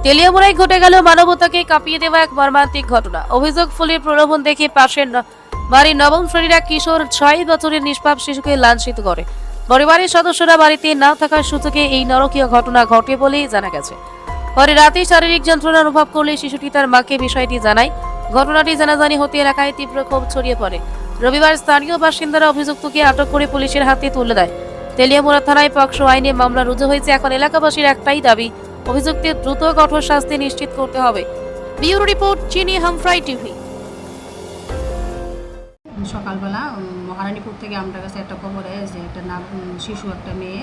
তেলিয়ামুড়ায় ঘটে গেল মানবতাকে কাঁপিয়ে দেওয়া এক মর্মান্তিক ঘটনা। অভিযোগ ফুলের প্রলোভন দেখে পাশের বাড়ির নবম শ্রেণীর এক কিশোর 6 বছরের নিষ্পাপ শিশুকে লাঞ্ছিত করে। পরিবারের সদস্যরা বাড়িতে না থাকার সূচকে এই নরকীয় ঘটনা ঘটে বলেই জানা গেছে। পরে রাতে শারীরিক যন্ত্রণা অনুভব করলে শিশুটি তার মাকে বিষয়টি জানায়। ঘটনাটি জানাজানি হতে এলাকায় তীব্র ক্ষোভ ছড়িয়ে পড়ে। রবিবার স্থানীয় বাসিন্দারা অভিযুক্তকে আটক করে পুলিশের হাতে তুলে দেয়। তেলিয়ামুড়া থানায় পক্সো আইনে মামলা রুজু হয়েছে। এখন এলাকাবাসীর একটাই দাবি, অভিযুক্তের দ্রুত কঠোর শাস্তি নিশ্চিত করতে হবে। ব্যুরো রিপোর্ট, চিনি হামফ্রাই টিভি। সকালবেলা মহারানীপুর থেকে আমার কাছে একটা খবর আছে যে একটা শিশু একটা মেয়ে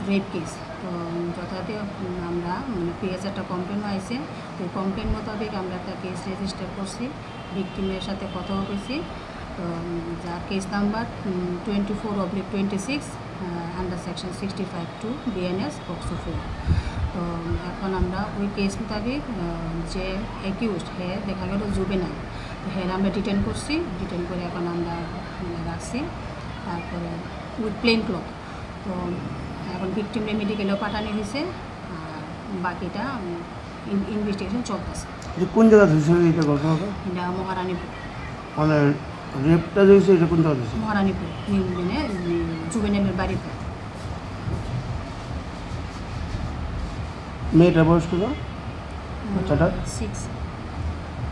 রেপ কেস। তো যথাযথ আমরা পিএস একটা কমপ্লেনও আইছে। তো কমপ্লেন মোতাবেক আমরা একটা কেস রেজিস্টার করছি, ভিকটিমের সাথে কথাও কইছি। তো যার case number 24/26 under section 65(2) BNS POCSO 4। তো এখন আমরা ওই কেস মোতাবেক যে অ্যাকিউজড দেখা গেল জুবেনাইল, হ্যাঁ আমরা ডিটেন করছি। ডিটেন করে এখন আমরা রাখছি, তারপরে উইথ প্লেন ক্লথ। তো এখন ভিকটিমে মেডিকেলেও পাঠানো হয়েছে, আর বাকিটা ইনভেস্টিগেশন চলতেছে। কোন জায়গা হয়েছে এটা ঘটনাটা? এটা মহারানীপুর। মানে রেপটা যে হয়েছে এটা কোন জায়গা হয়েছে? মহারানীপুর মানে জুবেনাইলের বাড়িতে। মেয়েটার বয়স কত? বাচ্চাটার? 6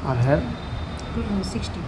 আর হ্যাঁ 16।